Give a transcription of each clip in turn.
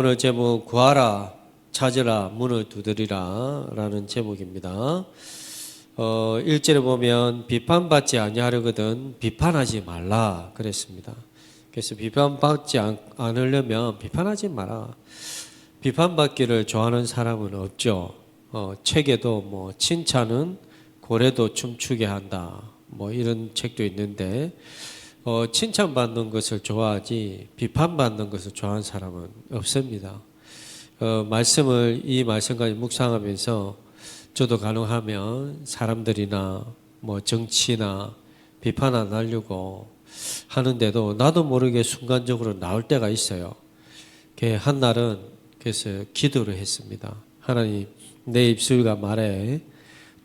오늘 제목 구하라 찾으라 문을 두드리라 라는 제목입니다. 1절에 보면 비판받지 아니하려거든 비판하지 말라 그랬습니다. 그래서 비판받지 않으려면 비판하지 마라. 비판받기를 좋아하는 사람은 없죠. 책에도 뭐 칭찬은 고래도 춤추게 한다 뭐 이런 책도 있는데 칭찬받는 것을 좋아하지 비판받는 것을 좋아하는 사람은 없습니다. 이 말씀까지 묵상하면서 저도 가능하면 사람들이나 뭐 정치나 비판 안 하려고 하는데도 나도 모르게 순간적으로 나올 때가 있어요. 한 날은 그래서 기도를 했습니다. 하나님, 내 입술과 말에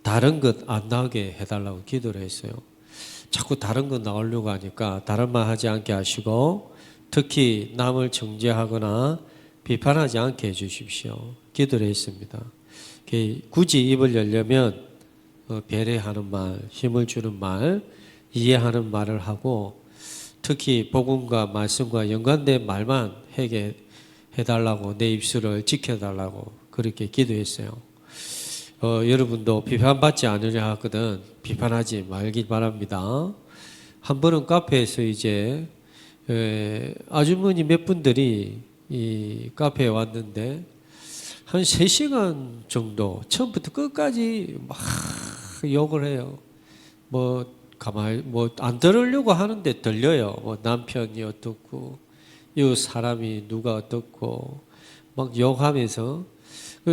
다른 것 안 나오게 해달라고 기도를 했어요. 자꾸 다른 거 나오려고 하니까 다른 말 하지 않게 하시고 특히 남을 정죄하거나 비판하지 않게 해주십시오. 기도를 했습니다. 굳이 입을 열려면 배려하는 말, 힘을 주는 말, 이해하는 말을 하고 특히 복음과 말씀과 연관된 말만 하게 해달라고 내 입술을 지켜달라고 그렇게 기도했어요. 여러분도 비판받지 않으려 하거든 비판하지 말기 바랍니다. 한 번은 카페에서 이제 아주머니 몇 분들이 이 카페에 왔는데 한 3시간 정도 처음부터 끝까지 막 욕을 해요. 뭐 가만히 뭐 안 들으려고 하는데 들려요. 뭐 남편이 어떻고 이 사람이 누가 어떻고 막 욕하면서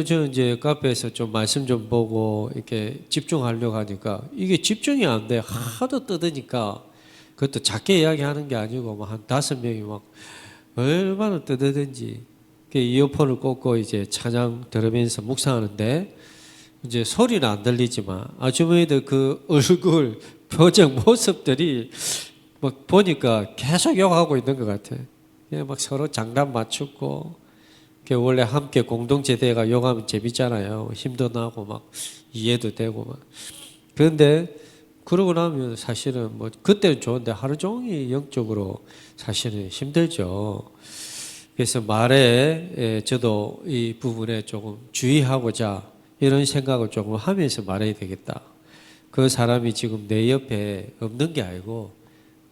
저는 이제 카페에서 좀 말씀 좀 보고 이렇게 집중하려고 하니까 이게 집중이 안 돼. 하도 떠드니까 그것도 작게 이야기하는 게 아니고 막 한 5명이 막 얼마나 떠드든지 이어폰을 꽂고 이제 찬양 들으면서 묵상하는데 이제 소리는 안 들리지만 아주머니들 그 얼굴 표정 모습들이 막 보니까 계속 욕하고 있는 것 같아. 그냥 막 서로 장단 맞추고 원래 함께 공동체대가 욕하면 재밌잖아요. 힘도 나고 막 이해도 되고 막. 그런데 그러고 나면 사실은 뭐 그때는 좋은데 하루 종일 영적으로 사실은 힘들죠. 그래서 말에 저도 이 부분에 조금 주의하고자 이런 생각을 조금 하면서 말해야 되겠다. 그 사람이 지금 내 옆에 없는 게 아니고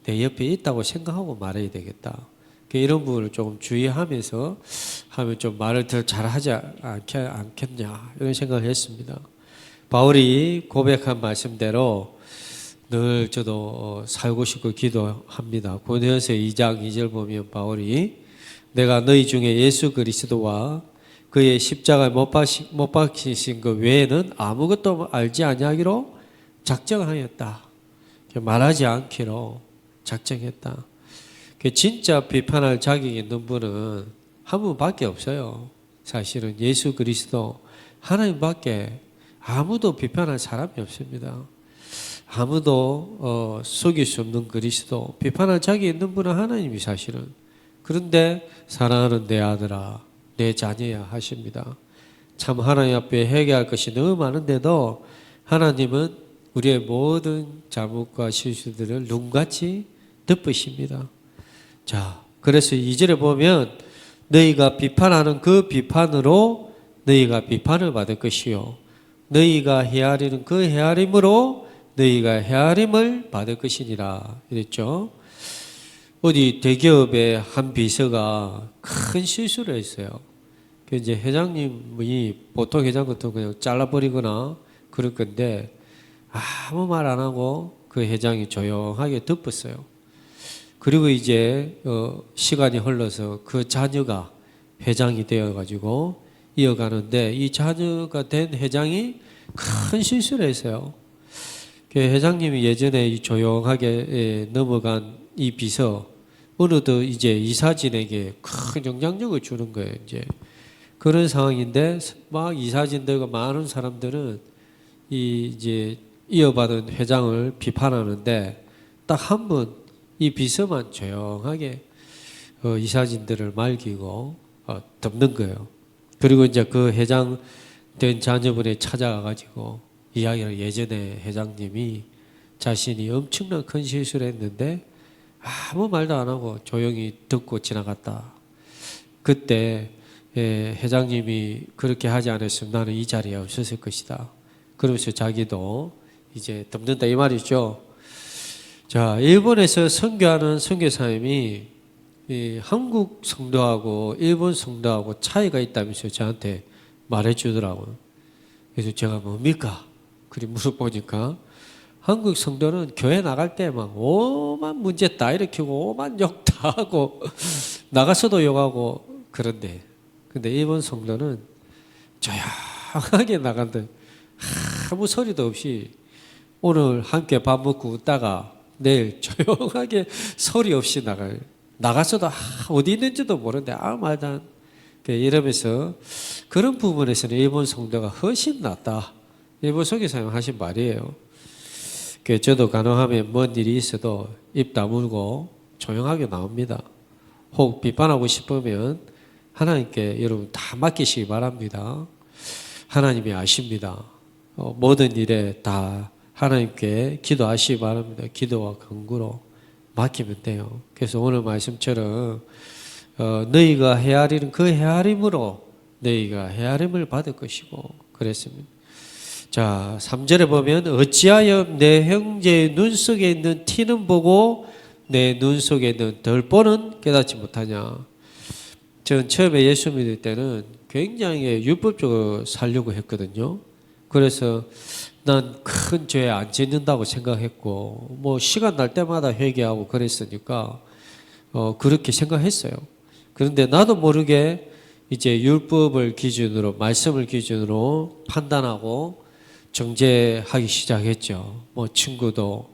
내 옆에 있다고 생각하고 말해야 되겠다. 이런 부분을 조금 주의하면서 하면 좀 말을 더 잘하지 않겠냐 이런 생각을 했습니다. 바울이 고백한 말씀대로 늘 저도 살고 싶고 기도합니다. 고린도전서 2장 2절 보면 바울이 내가 너희 중에 예수 그리스도와 그의 십자가에 못 박히신 그 외에는 아무것도 알지 아니하기로 작정하였다. 말하지 않기로 작정했다. 진짜 비판할 자격이 있는 분은 한 분밖에 없어요. 사실은 예수 그리스도 하나님밖에 아무도 비판할 사람이 없습니다. 아무도 속일 수 없는 그리스도 비판할 자격이 있는 분은 하나님이 사실은. 그런데 사랑하는 내 아들아 내 자녀야 하십니다. 참 하나님 앞에 회개할 것이 너무 많은데도 하나님은 우리의 모든 잘못과 실수들을 눈같이 덮으십니다. 자, 그래서 2절에 보면 너희가 비판하는 그 비판으로 너희가 비판을 받을 것이요 너희가 헤아리는 그 헤아림으로 너희가 헤아림을 받을 것이니라 이랬죠. 어디 대기업의 한 비서가 큰 실수를 했어요. 이제 회장님이 보통 회장 같은 그냥 잘라버리거나 그럴 건데 아무 말 안 하고 그 회장이 조용하게 덮었어요. 그리고 이제 시간이 흘러서 그 자녀가 회장이 되어가지고 이어가는데 이 자녀가 된 회장이 큰 실수를 했어요. 회장님이 예전에 조용하게 넘어간 이 비서 어느덧 이제 이사진에게 큰 영향력을 주는 거예요. 이제 그런 상황인데 막 이사진들과 많은 사람들은 이제 이어받은 회장을 비판하는데 딱 한 번 이 비서만 조용하게 이사진들을 말기고 덮는 거예요. 그리고 이제 그 회장 된 자녀분이 찾아가가지고 이야기를 예전에 회장님이 자신이 엄청난 큰 실수를 했는데 아무 말도 안 하고 조용히 듣고 지나갔다. 그때 회장님이 그렇게 하지 않았으면 나는 이 자리에 없었을 것이다. 그러면서 자기도 이제 덮는다 이 말이죠. 자, 일본에서 선교하는 선교사님이 이 한국 성도하고 일본 성도하고 차이가 있다면서 저한테 말해주더라고요. 그래서 제가 뭡니까? 그리 물어보니까 한국 성도는 교회 나갈 때 막 오만 문제 다 일으키고 오만 욕 다 하고 나가서도 욕하고 그런데 근데 일본 성도는 조용하게 나간다. 아무 소리도 없이 오늘 함께 밥 먹고 웃다가 내일 조용하게 소리 없이 나가요. 나가서도 어디 있는지도 모르는데 아무 말도 안 이러면서 그런 부분에서는 일본 성도가 훨씬 낫다. 일본 선교사님 하신 말이에요. 저도 가능하면 뭔 일이 있어도 입 다물고 조용하게 나옵니다. 혹 비판하고 싶으면 하나님께 여러분 다 맡기시기 바랍니다. 하나님이 아십니다. 모든 일에 다 하나님께 기도하시기 바랍니다. 기도와 간구로 맡기면 돼요. 그래서 오늘 말씀처럼 너희가 헤아리는 그 헤아림으로 너희가 헤아림을 받을 것이고 그랬습니다. 자, 3절에 보면 어찌하여 내 형제의 눈 속에 있는 티는 보고 내 눈 속에 있는 덜보는 깨닫지 못하냐. 저는 처음에 예수 믿을 때는 굉장히 율법적으로 살려고 했거든요. 그래서 난 큰 죄 안 짓는다고 생각했고 뭐 시간 날 때마다 회개하고 그랬으니까 그렇게 생각했어요. 그런데 나도 모르게 이제 율법을 기준으로 말씀을 기준으로 판단하고 정죄하기 시작했죠. 뭐 친구도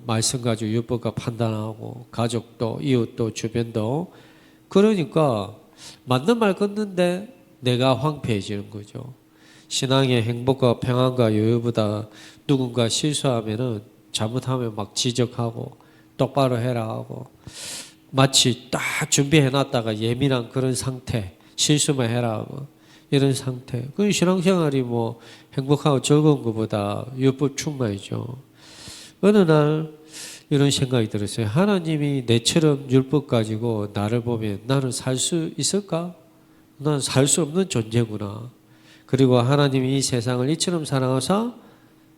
말씀 가지고 율법과 판단하고 가족도 이웃도 주변도 그러니까 맞는 말 끊는데 내가 황폐해지는 거죠. 신앙의 행복과 평안과 여유보다 누군가 실수하면은 잘못하면 막 지적하고 똑바로 해라 하고 마치 딱 준비해 놨다가 예민한 그런 상태 실수만 해라 하고 이런 상태. 그 신앙생활이 뭐 행복하고 즐거운 것보다 율법 충만이죠. 어느 날 이런 생각이 들었어요. 하나님이 내처럼 율법 가지고 나를 보면 나는 살 수 있을까? 난 살 수 없는 존재구나. 그리고 하나님이 이 세상을 이처럼 사랑하사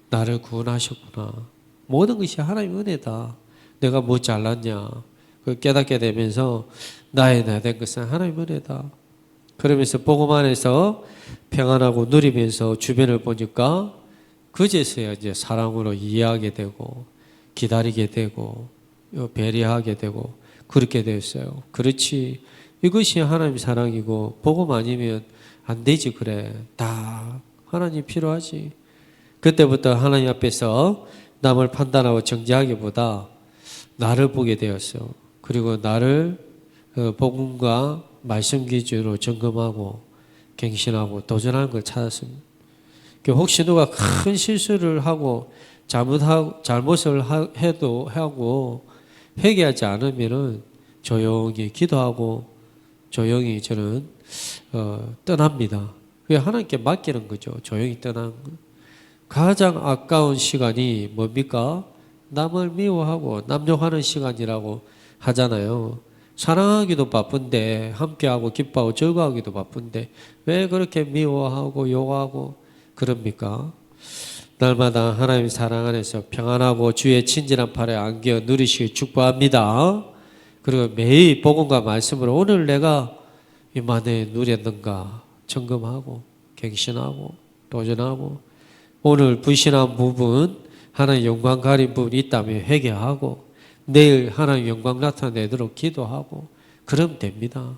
나를 구원하셨구나. 모든 것이 하나님의 은혜다. 내가 뭐 잘났냐. 그 깨닫게 되면서 나의 나 된 것은 하나님의 은혜다. 그러면서 복음 안에서 평안하고 누리면서 주변을 보니까 그제서야 이제 사랑으로 이해하게 되고 기다리게 되고 배려하게 되고 그렇게 되었어요. 그렇지. 이것이 하나님 사랑이고 복음 아니면 안 되지 그래. 다 하나님 필요하지. 그때부터 하나님 앞에서 남을 판단하고 정죄하기보다 나를 보게 되었어요. 그리고 나를 복음과 말씀 기준으로 점검하고 갱신하고 도전하는 걸 찾았습니다. 혹시 누가 큰 실수를 하고 잘못을 해도 하고 회개하지 않으면은 조용히 기도하고 조용히 저는 떠납니다. 그게 하나님께 맡기는 거죠. 조용히 떠나는 거. 가장 아까운 시간이 뭡니까? 남을 미워하고 남욕하는 시간이라고 하잖아요. 사랑하기도 바쁜데 함께하고 기뻐하고 즐거워하기도 바쁜데 왜 그렇게 미워하고 욕하고 그럽니까? 날마다 하나님 사랑 안에서 평안하고 주의 친절한 팔에 안겨 누리시길 축복합니다. 그리고 매일 복음과 말씀으로 오늘 내가 이만에 누렸는가 점검하고 갱신하고 도전하고 오늘 불신한 부분 하나님 영광 가린 부분이 있다면 회개하고 내일 하나님 영광 나타내도록 기도하고 그러면 됩니다.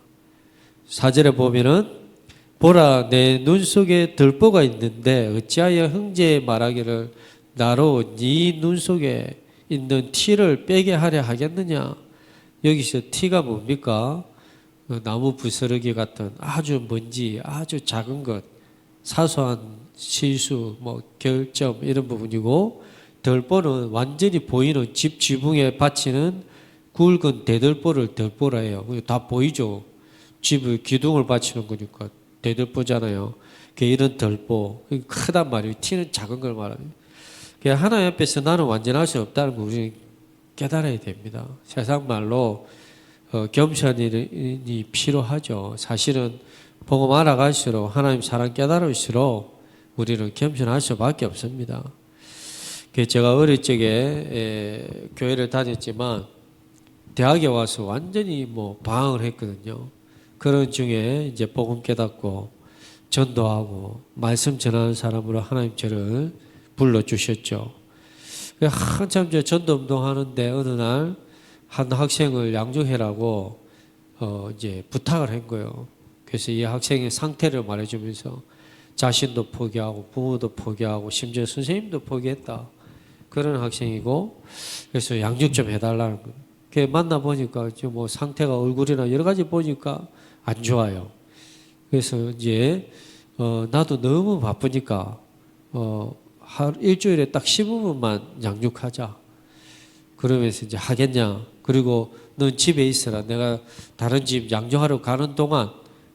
4절에 보면은 보라 내 눈 속에 들보가 있는데 어찌하여 형제의 말하기를 나로 네 눈 속에 있는 티를 빼게 하려 하겠느냐. 여기서 티가 뭡니까? 나무 부스러기 같은 아주 먼지 아주 작은 것 사소한 실수 뭐 결점 이런 부분이고 덜보는 완전히 보이는 집 지붕에 받치는 굵은 대들보를 덜보라 해요. 다 보이죠. 집을 기둥을 받치는 거니까 대들보잖아요. 이런 덜보 크단 말이에요. 티는 작은 걸 말합니다. 하나님 앞에서 나는 완전할 수 없다는 걸 우리는 깨달아야 됩니다. 세상 말로 겸손이 필요하죠. 사실은 복음 알아갈수록 하나님 사랑 깨달을수록 우리는 겸손할 수밖에 없습니다. 제가 어릴 적에 교회를 다녔지만 대학에 와서 완전히 뭐 방황을 했거든요. 그런 중에 이제 복음 깨닫고 전도하고 말씀 전하는 사람으로 하나님 저를 불러주셨죠. 한참 저 전도 운동하는데 어느 날 한 학생을 양육해라고 이제 부탁을 한 거예요. 그래서 이 학생의 상태를 말해주면서 자신도 포기하고 부모도 포기하고 심지어 선생님도 포기했다. 그런 학생이고 그래서 양육 좀 해달라는 거예요. 만나보니까 뭐 상태가 얼굴이나 여러 가지 보니까 안 좋아요. 그래서 이제 나도 너무 바쁘니까 일주일에 딱 15분만 양육하자. 그러면서 이제 하겠냐. 그리고 넌 집에 있어라. 내가 다른 집 양육하러 가는 동안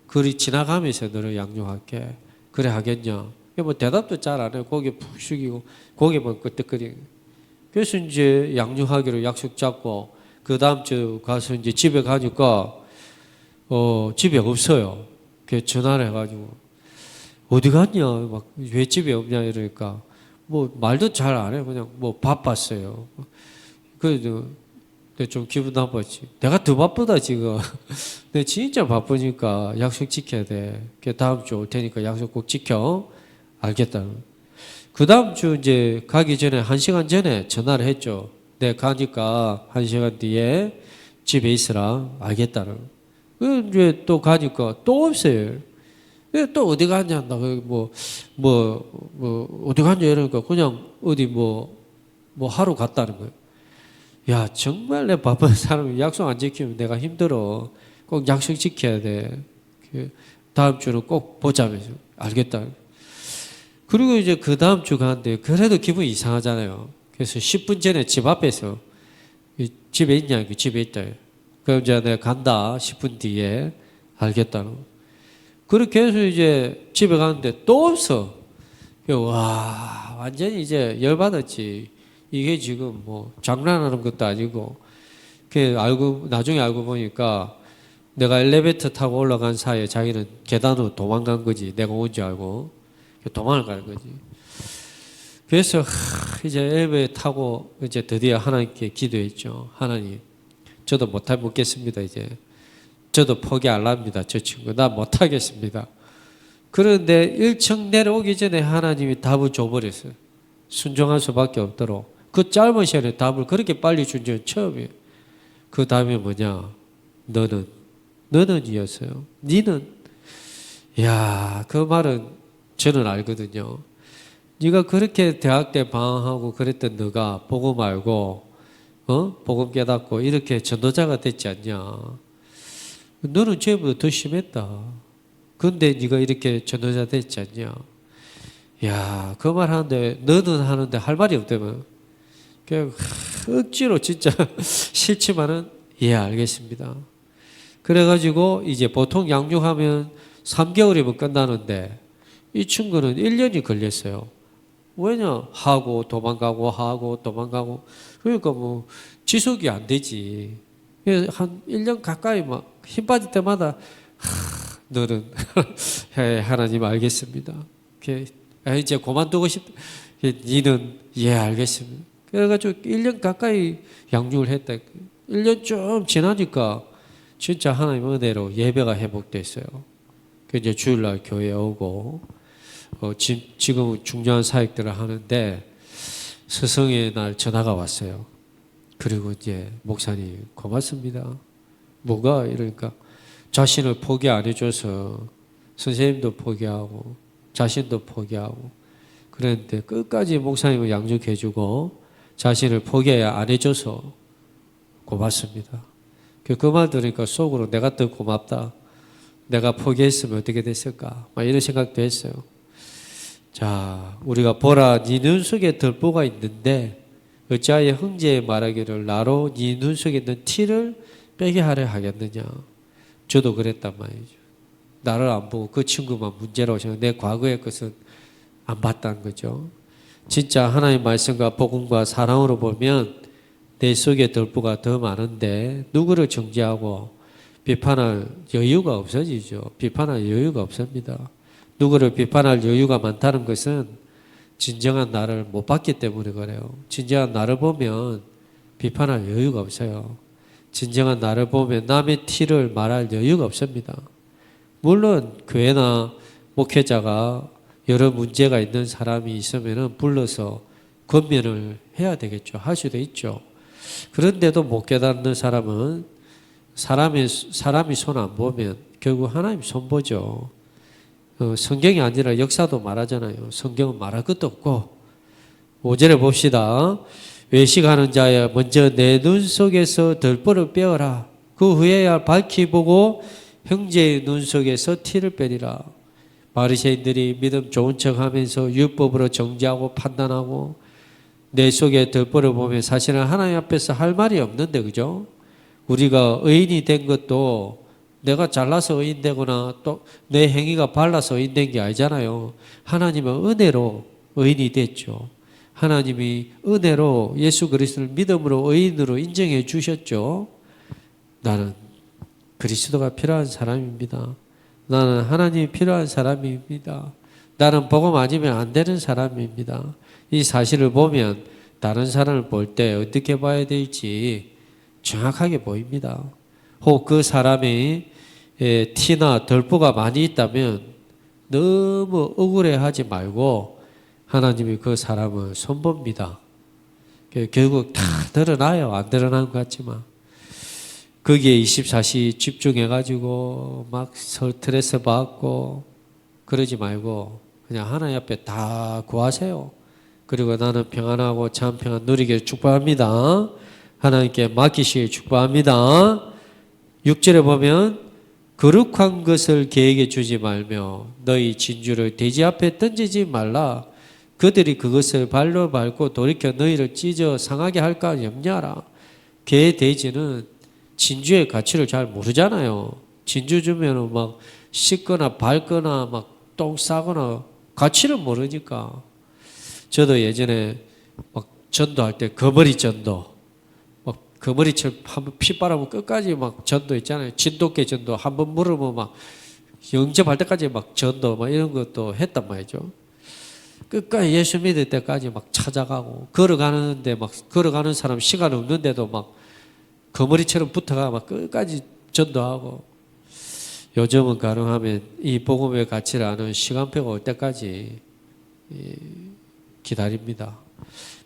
그리 지나가면서 너를 양육할게. 그래 하겠냐. 뭐 대답도 잘 안 해요. 고개 푹 숙이고 고개만 끄덕거리고. 그래서 이제 양육하기로 약속 잡고 그 다음 주 가서 이제 집에 가니까 집에 없어요. 그래서 전화를 해가지고 어디 갔냐. 막 왜 집에 없냐 이러니까 뭐 말도 잘 안 해요. 그냥 뭐 바빴어요. 그래도 좀 기분 나빴지. 내가 더 바쁘다 지금. 근데 진짜 바쁘니까 약속 지켜야 돼. 다음 주 올 테니까 약속 꼭 지켜. 알겠다. 그 다음 주 이제 가기 전에 1시간 전에 전화를 했죠. 내가 가니까 1시간 뒤에 집에 있으라. 알겠다는. 이제 또 가니까 또 없어요. 또 어디 갔냐? 나 어디 갔냐 이러니까 그냥 어디 뭐 하러 갔다는 거예요. 야, 정말 내 바쁜 사람이 약속 안 지키면 내가 힘들어. 꼭 약속 지켜야 돼. 다음 주는 꼭 보자면서. 알겠다. 그리고 이제 그 다음 주 가는데 그래도 기분이 이상하잖아요. 그래서 10분 전에 집 앞에서 집에 있냐? 집에 있다. 그럼 이제 내가 간다. 10분 뒤에. 알겠다는. 그렇게 해서 이제 집에 가는데 또 없어. 와, 완전히 이제 열받았지. 이게 지금 뭐 장난하는 것도 아니고, 나중에 알고 보니까 내가 엘리베이터 타고 올라간 사이에 자기는 계단으로 도망간 거지. 내가 온 줄 알고. 도망을 가는 거지. 그래서 이제 엘리베이터 타고 이제 드디어 하나님께 기도했죠. 하나님, 저도 못하겠습니다. 이제 저도 포기 안 합니다. 저 친구 나 못하겠습니다. 그런데 1층 내려오기 전에 하나님이 답을 줘버렸어요. 순종할 수밖에 없도록. 그 짧은 시간에 답을 그렇게 빨리 준 적은 처음이에요. 그 다음에 뭐냐? 너는 이었어요. 니는. 야, 그 말은 저는 알거든요. 네가 그렇게 대학 때 방황하고 그랬던 너가 복음 알고 복음 깨닫고 이렇게 전도자가 됐지 않냐. 너는 쟤보다 더 심했다. 근데 네가 이렇게 전도자 됐지 않냐. 야, 그 말 하는데 너는 하는데 할 말이 없다면 그냥 억지로 진짜 싫지만은 예, 알겠습니다. 그래가지고 이제 보통 양육하면 3개월이면 끝나는데 이 친구는 1년이 걸렸어요. 왜냐? 하고 도망가고 그러니까 뭐 지속이 안 되지. 한 1년 가까이 막 힘 빠질 때마다 너는 하나님 알겠습니다. 이제 그만두고 니는 예, 알겠습니다. 그래가지고 1년 가까이 양육을 했다. 1년 좀 지나니까 진짜 하나님 은혜로 예배가 회복됐어요. 이제 주일날 교회에 오고 지금 중요한 사역들을 하는데 스승의 날 전화가 왔어요. 그리고 이제 목사님 고맙습니다. 뭐가 이러니까 자신을 포기 안 해줘서 선생님도 포기하고 자신도 포기하고 그랬는데 끝까지 목사님을 양육해주고 자신을 포기 안 해줘서 고맙습니다. 그 말 들으니까 속으로 내가 더 고맙다. 내가 포기했으면 어떻게 됐을까? 막 이런 생각도 했어요. 자, 우리가 보라, 네 눈 속에 들보가 있는데 어찌하여 형제의 말하기를 나로 네 눈 속에 있는 티를 빼게 하려 하겠느냐. 저도 그랬단 말이죠. 나를 안 보고 그 친구만 문제라고 생각. 내 과거의 것은 안 봤다는 거죠. 진짜 하나님의 말씀과 복음과 사랑으로 보면 내 속에 들보가 더 많은데 누구를 정죄하고 비판할 여유가 없어지죠. 비판할 여유가 없습니다. 누구를 비판할 여유가 많다는 것은 진정한 나를 못 봤기 때문에 그래요. 진정한 나를 보면 비판할 여유가 없어요. 진정한 나를 보면 남의 티를 말할 여유가 없습니다. 물론 교회나 목회자가 여러 문제가 있는 사람이 있으면 불러서 권면을 해야 되겠죠. 할 수도 있죠. 그런데도 못 깨닫는 사람은 사람이 손 안 보면 결국 하나님 손 보죠. 성경이 아니라 역사도 말하잖아요. 성경은 말할 것도 없고. 5절에 봅시다. 외식하는 자야 먼저 내 눈 속에서 들보를 빼어라. 그 후에야 밝히 보고 형제의 눈 속에서 티를 빼리라. 바리새인들이 믿음 좋은 척하면서 율법으로 정죄하고 판단하고 내 속에 들보를 보면 사실은 하나님 앞에서 할 말이 없는데, 그죠? 우리가 의인이 된 것도 내가 잘나서 의인 되거나 또 내 행위가 발라서 의인 된 게 아니잖아요. 하나님은 은혜로 의인이 됐죠. 하나님이 은혜로 예수 그리스도를 믿음으로 의인으로 인정해 주셨죠. 나는 그리스도가 필요한 사람입니다. 나는 하나님이 필요한 사람입니다. 나는 복음 아니면 안 되는 사람입니다. 이 사실을 보면 다른 사람을 볼 때 어떻게 봐야 될지 정확하게 보입니다. 혹 그 사람이 티나 덜보가 많이 있다면 너무 억울해하지 말고 하나님이 그 사람을 손봅니다. 결국 다 드러나요. 안 드러난 것 같지만 거기에 24시 집중해가지고 막 스트레스 받고 그러지 말고 그냥 하나님 앞에 다 구하세요. 그리고 나는 평안하고 참 평안 누리기를 축복합니다. 하나님께 맡기시길 축복합니다. 6절에 보면 거룩한 것을 계획해 주지 말며 너희 진주를 돼지 앞에 던지지 말라. 그들이 그것을 발로 밟고 돌이켜 너희를 찢어 상하게 할까 염려하라. 개 돼지는 진주의 가치를 잘 모르잖아요. 진주 주면은 막 씻거나 밟거나 막 똥 싸거나 가치를 모르니까. 저도 예전에 막 전도할 때 거머리 전도 막 거머리처럼 한번 핏바람을 끝까지 막 전도 있잖아요. 진돗개 전도 한번 물으면 막 영접할 때까지 막 전도 막 이런 것도 했단 말이죠. 끝까지 예수 믿을 때까지 막 찾아가고 걸어가는데 막 걸어가는 사람 시간 없는데도 막 거머리처럼 붙어가 막 끝까지 전도하고 요즘은 가능하면 이 복음의 가치를 아는 시간표가 올 때까지 기다립니다.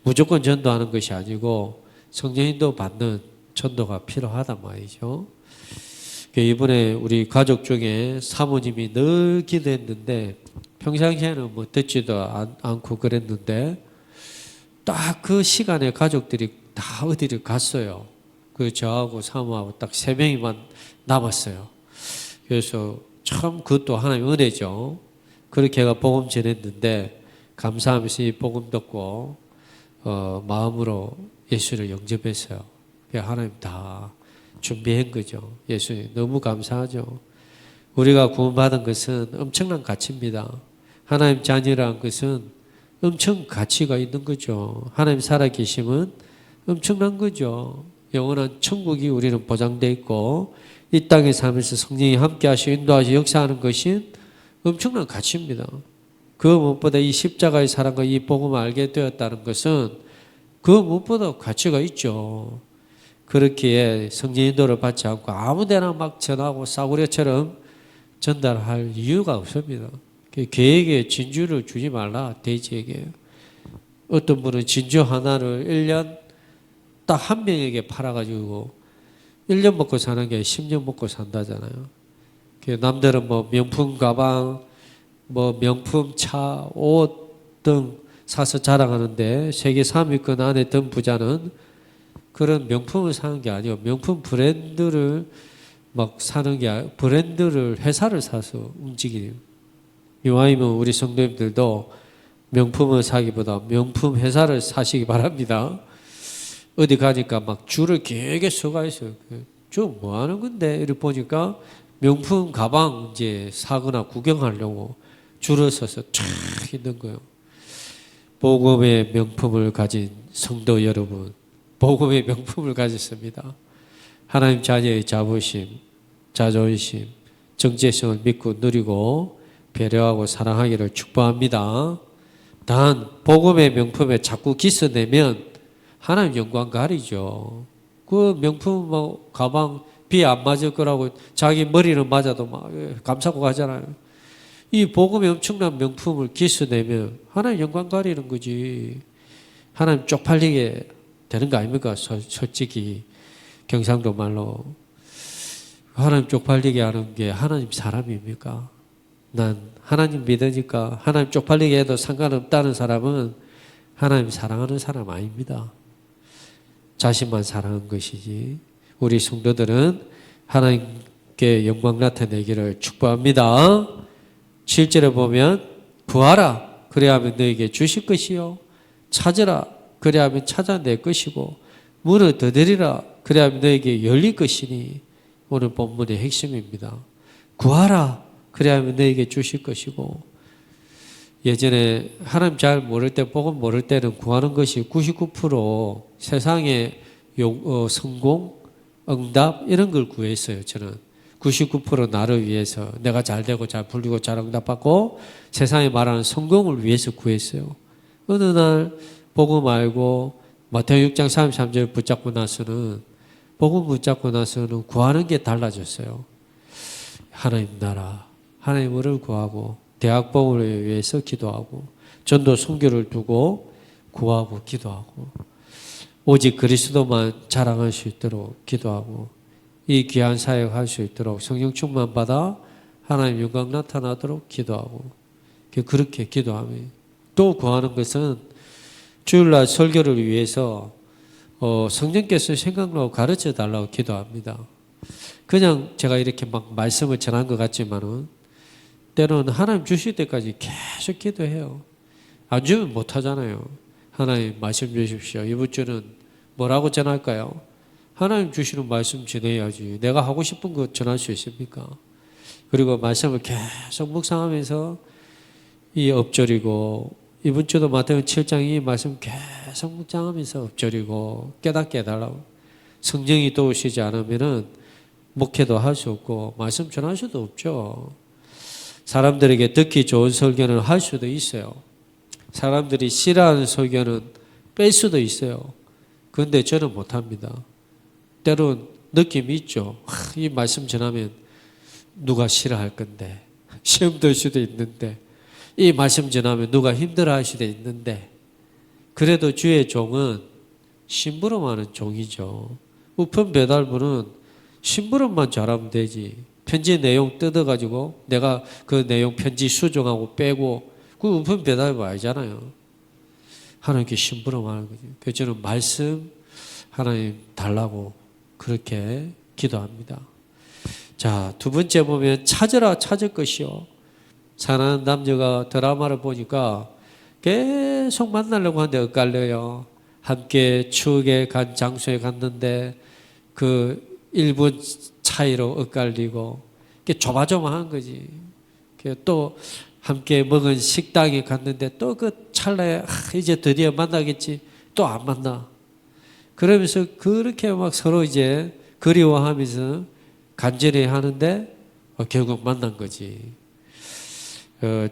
무조건 전도하는 것이 아니고 성령인도 받는 전도가 필요하단 말이죠. 이번에 우리 가족 중에 사모님이 늘 기도했는데 평상시에는 뭐 듣지도 않고 그랬는데 딱 그 시간에 가족들이 다 어디를 갔어요. 그 저하고 사모하고 딱 3명이만 남았어요. 그래서 참 그것도 하나님의 은혜죠. 그렇게 해가 복음 전했는데 감사하면서 이 복음 듣고 마음으로 예수를 영접했어요. 하나님 다 준비한 거죠. 예수님 너무 감사하죠. 우리가 구원받은 것은 엄청난 가치입니다. 하나님 자녀라는 것은 엄청 가치가 있는 거죠. 하나님 살아계심은 엄청난 거죠. 영원한 천국이 우리는 보장되어 있고 이 땅에 살면서 성령이 함께 하시고 인도하시고 역사하는 것이 엄청난 가치입니다. 그 무엇보다 이 십자가의 사랑과 이 복음을 알게 되었다는 것은 그 무엇보다 가치가 있죠. 그렇기에 성령 인도를 받지 않고 아무데나 막 전하고 싸구려처럼 전달할 이유가 없습니다. 개에게 진주를 주지 말라. 돼지에게. 어떤 분은 진주 하나를 1년 딱 한 명에게 팔아가지고 1년 먹고 사는 게 10년 먹고 산다잖아요. 남들은 뭐 명품 가방, 뭐 명품 차, 옷 등 사서 자랑하는데 세계 3위권 안에 든 부자는 그런 명품을 사는 게 아니고 명품 브랜드를 막 사는 게 아니고 브랜드를 회사를 사서 움직이는. 이왕이면 우리 성도님들도 명품을 사기보다 명품 회사를 사시기 바랍니다. 어디 가니까 막 줄을 길게 서가 있어요. 저 뭐 하는 건데? 이렇게 보니까 명품 가방 이제 사거나 구경하려고 줄을 서서 쫙 있는 거예요. 복음의 명품을 가진 성도 여러분, 복음의 명품을 가졌습니다. 하나님 자녀의 자부심, 자존심, 정체성을 믿고 누리고 배려하고 사랑하기를 축복합니다. 단 복음의 명품에 자꾸 기스내면 하나님 영광 가리죠. 그 명품 뭐 가방 비 안 맞을 거라고 자기 머리는 맞아도 막 감싸고 가잖아요. 이 복음의 엄청난 명품을 기스내면 하나님 영광 가리는 거지. 하나님 쪽팔리게 되는 거 아닙니까? 솔직히 경상도 말로 하나님 쪽팔리게 하는 게 하나님 사람입니까? 난 하나님 믿으니까 하나님 쪽팔리게 해도 상관없다는 사람은 하나님 사랑하는 사람 아닙니다. 자신만 사랑한 것이지. 우리 성도들은 하나님께 영광 나타내기를 축복합니다. 7절에 보면 구하라 그래야 하면 너에게 주실 것이요 찾으라 그래야 하면 찾아낼 것이고 문을 두드리라 그래야 하면 너에게 열릴 것이니 오늘 본문의 핵심입니다. 구하라 그래야 하면 너에게 주실 것이고 예전에 하나님 잘 모를 때 복음 모를 때는 구하는 것이 99% 세상의 성공, 응답 이런 걸 구했어요. 저는 99% 나를 위해서 내가 잘 되고 잘 풀리고 잘 응답받고 세상에 말하는 성공을 위해서 구했어요. 어느 날 복음 알고 마태복음 6장 33절 붙잡고 나서는 복음 붙잡고 나서는 구하는 게 달라졌어요. 하나님 나라, 하나님을 구하고 대학복음을 위해서 기도하고 전도 선교를 두고 구하고 기도하고 오직 그리스도만 자랑할 수 있도록 기도하고 이 귀한 사역 할 수 있도록 성령 충만 받아 하나님 영광 나타나도록 기도하고 그렇게 기도하면 또 구하는 것은 주일날 설교를 위해서 성령께서 생각나고 가르쳐 달라고 기도합니다. 그냥 제가 이렇게 막 말씀을 전한 것 같지만은 때로는 하나님 주실 때까지 계속 기도해요. 안 주면 못 하잖아요. 하나님 말씀 주십시오. 이번 주는 뭐라고 전할까요? 하나님 주시는 말씀 전해야지. 내가 하고 싶은 거 전할 수 있습니까? 그리고 말씀을 계속 묵상하면서 이 엎드리고 이번 주도 마태복음 7장 이 말씀 계속 묵상하면서 엎드리고 깨닫게 해달라고. 성령이 도우시지 않으면은 목회도 할 수 없고 말씀 전할 수도 없죠. 사람들에게 듣기 좋은 설교는 할 수도 있어요. 사람들이 싫어하는 설교는 뺄 수도 있어요. 그런데 저는 못합니다. 때론 느낌이 있죠. 이 말씀 전하면 누가 싫어할 건데 시험 들 수도 있는데 이 말씀 전하면 누가 힘들어할 수도 있는데 그래도 주의 종은 심부름하는 종이죠. 우편 배달부는 심부름만 잘하면 되지. 편지 내용 뜯어가지고 내가 그 내용 편지 수정하고 빼고 그 우편 배달부 아니잖아요. 하나님께 심부름하는 거죠. 그래서 저는 말씀 하나님 달라고 그렇게 기도합니다. 자, 두 번째 보면 찾으라 찾을 것이요. 사랑하는 남녀가 드라마를 보니까 계속 만나려고 하는데 엇갈려요. 함께 추억에 간 장소에 갔는데 그 1분 차이로 엇갈리고 조마조마한 거지. 또 함께 먹은 식당에 갔는데 또 그 찰나에 이제 드디어 만나겠지. 또 안 만나. 그러면서 그렇게 막 서로 이제 그리워하면서 간절히 하는데 결국 만난 거지.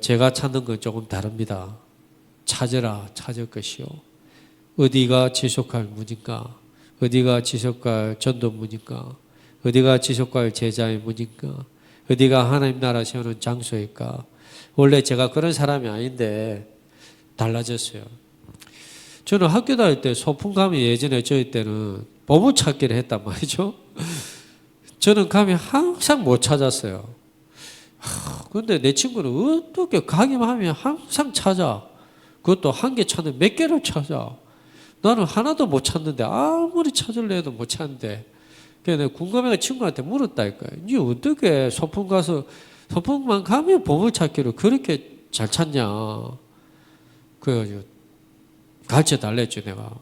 제가 찾는 건 조금 다릅니다. 찾으라 찾을 것이요. 어디가 지속할 문인가? 어디가 지속할 전도문인가? 어디가 지속할 제자의 문인가? 어디가 하나님 나라 세우는 장소일까? 원래 제가 그런 사람이 아닌데 달라졌어요. 저는 학교 다닐 때 소풍 가면 예전에 저희 때는 보물찾기를 했단 말이죠. 저는 가면 항상 못 찾았어요. 그런데 내 친구는 어떻게 가기만 하면 항상 찾아. 그것도 한 개 찾는 몇 개를 찾아. 나는 하나도 못 찾는데 아무리 찾으려 해도 못 찾는데 그래서 내가 궁금해서 친구한테 물었다니까요. 니 어떻게 소풍 가서 소풍만 가면 보물찾기를 그렇게 잘 찾냐. 그래가지고 가르쳐 달랬죠 내가.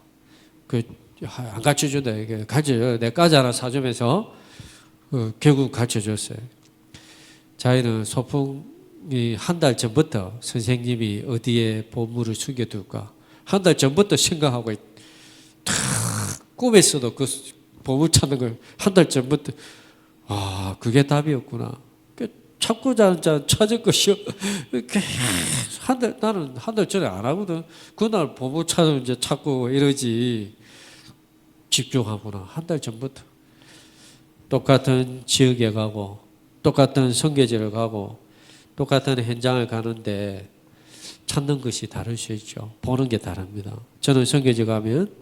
안 가르쳐준다. 가르쳐줘. 내가 과자 하나 사주면서 결국 가르쳐줬어요. 자기는 소풍이 한 달 전부터 선생님이 어디에 보물을 숨겨둘까 한 달 전부터 생각하고 꿈에서도 그 보물 찾는 걸 한 달 전부터 그게 답이었구나. 찾고자 찾을 것이요. 이렇게 나는 한 달 전에 안 하거든. 그날 보물 찾으면 이제 찾고 이러지. 집중하구나. 한 달 전부터. 똑같은 지역에 가고 똑같은 선교지를 가고 똑같은 현장을 가는데 찾는 것이 다를 수 있죠. 보는 게 다릅니다. 저는 선교지 가면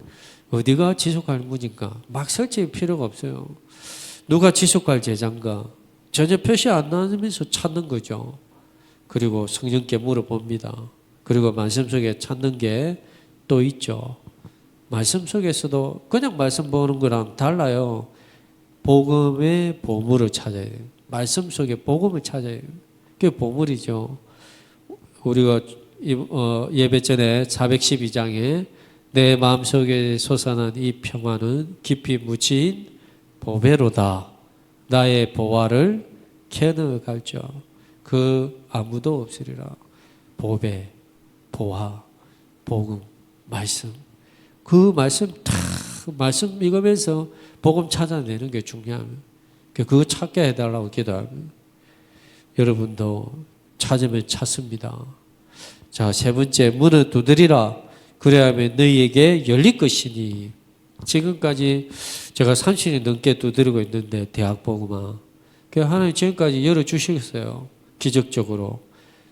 어디가 지속할 문인가 막 설치 필요가 없어요. 누가 지속할 제자인가 전혀 표시 안 나면서 찾는 거죠. 그리고 성령께 물어봅니다. 그리고 말씀 속에 찾는 게 또 있죠. 말씀 속에서도 그냥 말씀 보는 거랑 달라요. 복음의 보물을 찾아야 돼요. 말씀 속에 복음을 찾아야 돼요. 그게 보물이죠. 우리가 예배 전에 412장에 내 마음속에 솟아난 이 평화는 깊이 묻힌 보배로다. 나의 보화를 캐내갈죠. 그 아무도 없으리라. 보배, 보화, 복음, 말씀. 그 말씀 말씀 읽으면서 복음 찾아내는 게 중요합니다. 그거 찾게 해달라고 기도하면 여러분도 찾으면 찾습니다. 자, 세 번째, 문을 두드리라. 그래야만 너희에게 열릴 것이니. 지금까지 제가 30년 넘게 두드리고 있는데 대학복음화. 하나님 지금까지 열어주셨어요. 기적적으로.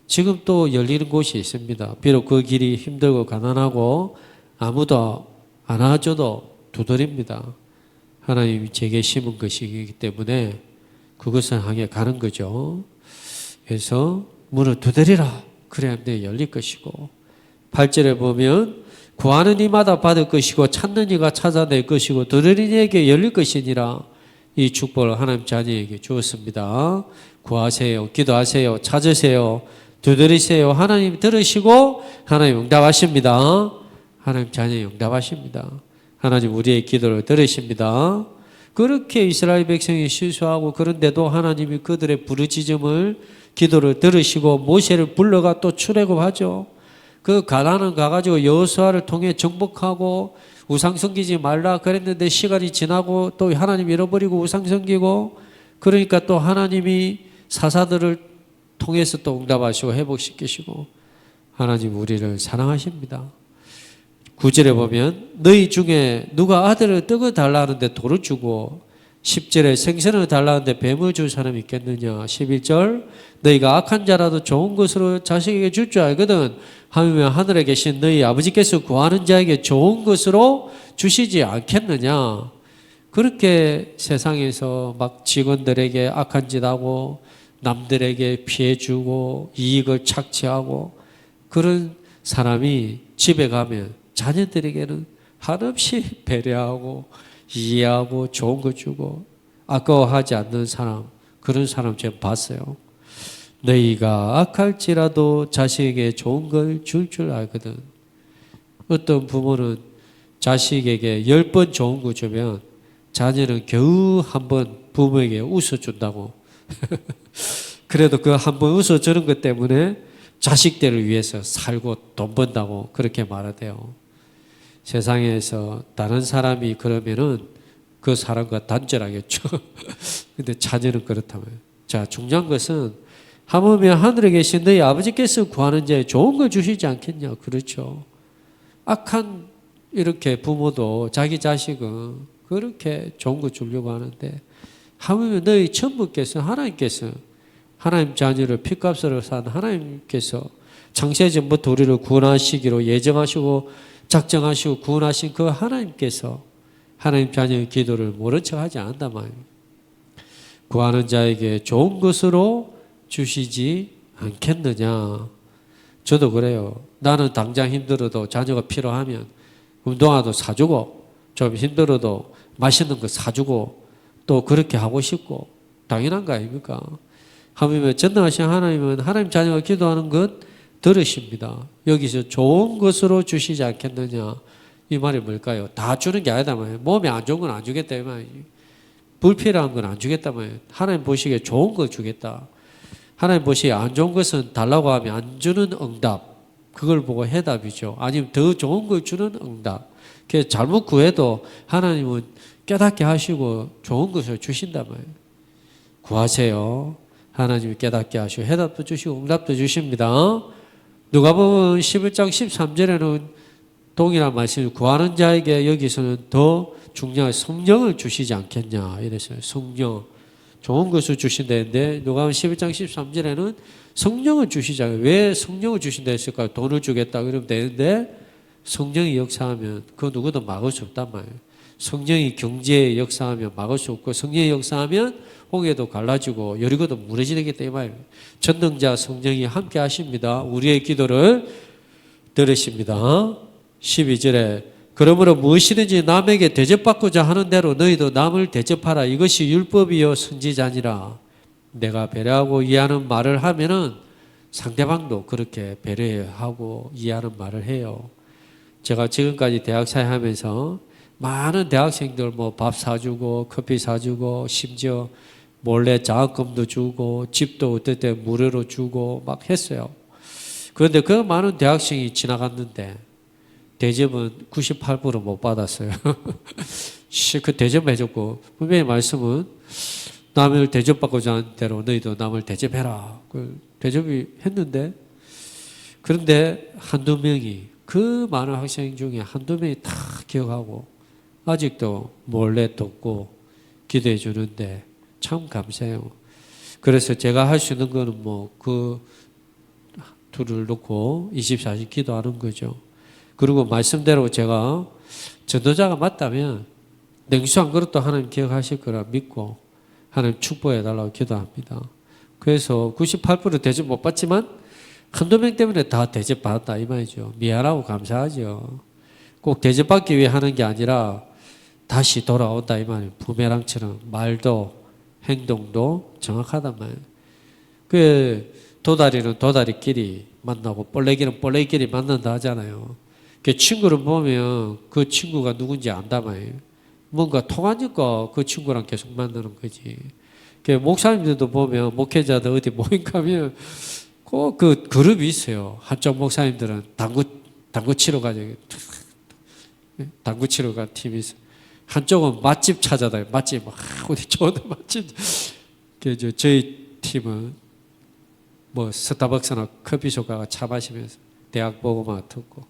지금 또 열리는 곳이 있습니다. 비록 그 길이 힘들고 가난하고 아무도 안 와줘도 두드립니다. 하나님이 제게 심은 것이기 때문에 그것을 향해 가는 거죠. 그래서 문을 두드리라. 그래야 내 열릴 것이고 8절에 보면 구하는 이마다 받을 것이고 찾는 이가 찾아낼 것이고 두드리는 이에게 열릴 것이니라. 이 축복을 하나님 자녀에게 주었습니다. 구하세요. 기도하세요. 찾으세요. 두드리세요. 하나님 들으시고 하나님 응답하십니다. 하나님 자녀 응답하십니다. 하나님 우리의 기도를 들으십니다. 그렇게 이스라엘 백성이 실수하고 그런데도 하나님이 그들의 부르짖음을 기도를 들으시고 모세를 불러가 또 출애굽하죠. 그 가나안 가가지고 여호수아를 통해 정복하고 우상 섬기지 말라 그랬는데 시간이 지나고 또 하나님 잃어버리고 우상 섬기고 그러니까 또 하나님이 사사들을 통해서 또 응답하시고 회복시키시고 하나님 우리를 사랑하십니다. 9절에 보면 너희 중에 누가 아들을 떡을 달라는데 돌을 주고 10절에 생선을 달라는데 뱀을 줄 사람이 있겠느냐. 11절 너희가 악한 자라도 좋은 것으로 자식에게 줄 줄 알거든 하면 하늘에 계신 너희 아버지께서 구하는 자에게 좋은 것으로 주시지 않겠느냐. 그렇게 세상에서 막 직원들에게 악한 짓 하고 남들에게 피해 주고 이익을 착취하고 그런 사람이 집에 가면 자녀들에게는 한없이 배려하고 이해하고 좋은 거 주고 아까워하지 않는 사람, 그런 사람 제가 봤어요. 너희가 악할지라도 자식에게 좋은 걸 줄 줄 알거든. 어떤 부모는 자식에게 10번 좋은 거 주면 자녀는 겨우 한 번 부모에게 웃어준다고. 그래도 그 한 번 웃어주는 것 때문에 자식들을 위해서 살고 돈 번다고 그렇게 말하대요. 세상에서 다른 사람이 그러면은 그 사람과 단절하겠죠. 근데 자녀는 그렇다면. 자, 중요한 것은 하물며 하늘에 계신 너희 아버지께서 구하는 자에 좋은 걸 주시지 않겠냐. 그렇죠. 악한 이렇게 부모도 자기 자식은 그렇게 좋은 거 주려고 하는데 하물며 너희 천부께서 하나님께서 하나님 자녀를 피값으로 산 하나님께서 창세전부터 우리를 구원하시기로 예정하시고 작정하시고 구원하신 그 하나님께서 하나님 자녀의 기도를 모른 척 하지 않는단 말이에요. 구하는 자에게 좋은 것으로 주시지 않겠느냐. 저도 그래요. 나는 당장 힘들어도 자녀가 필요하면 운동화도 사주고 좀 힘들어도 맛있는 거 사주고 또 그렇게 하고 싶고 당연한 거 아닙니까? 하물며 전능하신 하나님은 하나님 자녀가 기도하는 것 들으십니다. 여기서 좋은 것으로 주시지 않겠느냐. 이 말이 뭘까요? 다 주는 게 아니다 말이에요. 몸에 안 좋은 건 안 주겠다 이 말이에요. 불필요한 건 안 주겠다 말이에요. 하나님 보시기에 좋은 걸 주겠다. 하나님 보시기에 안 좋은 것은 달라고 하면 안 주는 응답. 그걸 보고 해답이죠. 아니면 더 좋은 걸 주는 응답. 그래서 잘못 구해도 하나님은 깨닫게 하시고 좋은 것을 주신단 말이에요. 구하세요. 하나님이 깨닫게 하시고 해답도 주시고 응답도 주십니다. 누가복음 11장 13절에는 동일한 말씀을 구하는 자에게 여기서는 더 중요한 성령을 주시지 않겠냐 이랬어요. 성령. 좋은 것을 주신다는데 누가복음 11장 13절에는 성령을 주시지 않아요. 왜 성령을 주신다 했을까요? 돈을 주겠다 그러면 되는데 성령이 역사하면 그 누구도 막을 수 없단 말이에요. 성령이 경제에 역사하면 막을 수 없고 성령이 역사하면 홍해도 갈라지고 여리고도 무너지게 때문에 전능자 성령이 함께 하십니다. 우리의 기도를 들으십니다. 12절에 그러므로 무엇이든지 남에게 대접받고자 하는 대로 너희도 남을 대접하라. 이것이 율법이요 선지자니라. 내가 배려하고 이해하는 말을 하면은 상대방도 그렇게 배려하고 이해하는 말을 해요. 제가 지금까지 대학 사회하면서 많은 대학생들 뭐 밥 사주고 커피 사주고 심지어 몰래 장학금도 주고 집도 어떨 때 무료로 주고 막 했어요. 그런데 그 많은 대학생이 지나갔는데 대접은 98%못 받았어요. 그 대접해줬고 분명히 말씀은 남을 대접받고자 하는 대로 너희도 남을 대접해라. 대접이 했는데 그런데 한두 명이 그 많은 학생 중에 한두 명이 다 기억하고 아직도 몰래 돕고 기도해 주는데 참 감사해요. 그래서 제가 할 수 있는 거는 뭐 그 둘을 놓고 24시간 기도하는 거죠. 그리고 말씀대로 제가 전도자가 맞다면 냉수 한 그릇도 하나님 기억하실 거라 믿고 하나님 축복해 달라고 기도합니다. 그래서 98% 대접 못 받지만 한두 명 때문에 다 대접 받았다 이 말이죠. 미안하고 감사하죠. 꼭 대접받기 위해 하는 게 아니라 다시 돌아온다 이 말이에요. 부메랑처럼 말도 행동도 정확하단 말이에요. 그 도다리는 도다리끼리 만나고 뻘레기는 뻘레기끼리 만난다 하잖아요. 그 친구를 보면 그 친구가 누군지 안단 말이에요. 뭔가 통하니까 그 친구랑 계속 만나는 거지. 그 목사님들도 보면 목회자들 어디 모임 가면 꼭 그 그룹이 있어요. 한쪽 목사님들은 당구 치러 가죠. 당구 치러 간 팀이 있어요. 한쪽은 맛집 찾아다녀요. 맛집 막 어디 좋은 맛집. 저희 팀은 뭐 스타벅스나 커피숍 가서 차 마시면서 대학 보고만 듣고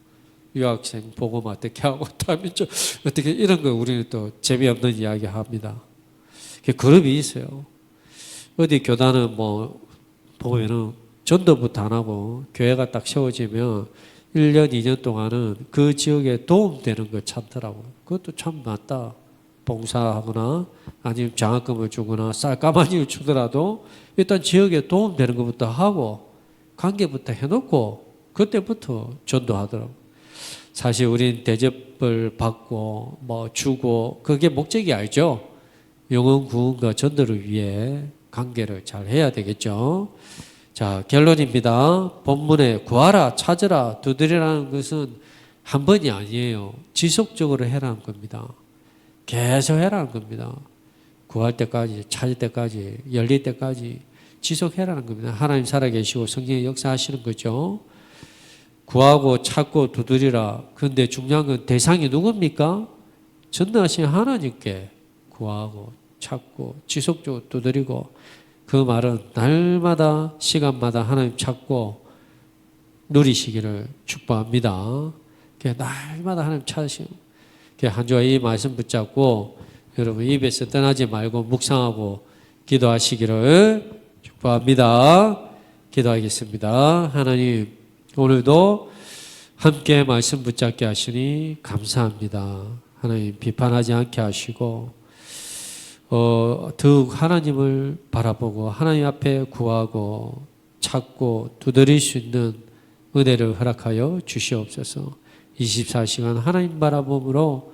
유학생 보고만 어떻게 하고 다음에 좀 어떻게 이런 거 우리는 또 재미없는 이야기 합니다. 그룹이 있어요. 어디 교단은 뭐 보면은 전도부터 안 하고 교회가 딱 세워지면 1년, 2년 동안은 그 지역에 도움되는 거 찾더라고요. 그것도 참 맞다. 봉사하거나 아니면 장학금을 주거나 쌀가마니를 주더라도 일단 지역에 도움되는 것부터 하고 관계부터 해놓고 그때부터 전도하더라고요. 사실 우린 대접을 받고 뭐 주고 그게 목적이 아니죠. 영혼 구원과 전도를 위해 관계를 잘 해야 되겠죠. 자, 결론입니다. 본문에 구하라, 찾으라, 두드리라는 것은 한 번이 아니에요. 지속적으로 해라는 겁니다. 계속 해라는 겁니다. 구할 때까지, 찾을 때까지, 열릴 때까지 지속해라는 겁니다. 하나님 살아계시고 성령의 역사하시는 거죠. 구하고 찾고 두드리라. 그런데 중요한 건 대상이 누굽니까? 전능하신 하나님께 구하고 찾고 지속적으로 두드리고 그 말은 날마다 시간마다 하나님 찾고 누리시기를 축복합니다. 날마다 하나님 찾으시고 한 주와 이 말씀 붙잡고 여러분 입에서 떠나지 말고 묵상하고 기도하시기를 축복합니다. 기도하겠습니다. 하나님 오늘도 함께 말씀 붙잡게 하시니 감사합니다. 하나님 비판하지 않게 하시고 더욱 하나님을 바라보고 하나님 앞에 구하고 찾고 두드릴 수 있는 은혜를 허락하여 주시옵소서. 24시간 하나님 바라봄으로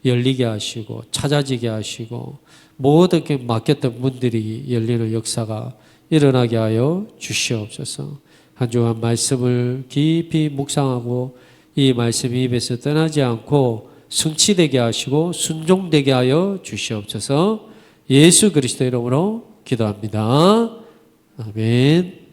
열리게 하시고 찾아지게 하시고 모두에게 맡겼던 문들이 열리는 역사가 일어나게 하여 주시옵소서. 한 주간 말씀을 깊이 묵상하고 이 말씀이 입에서 떠나지 않고 성취되게 하시고 순종되게 하여 주시옵소서. 예수 그리스도 이름으로 기도합니다. 아멘.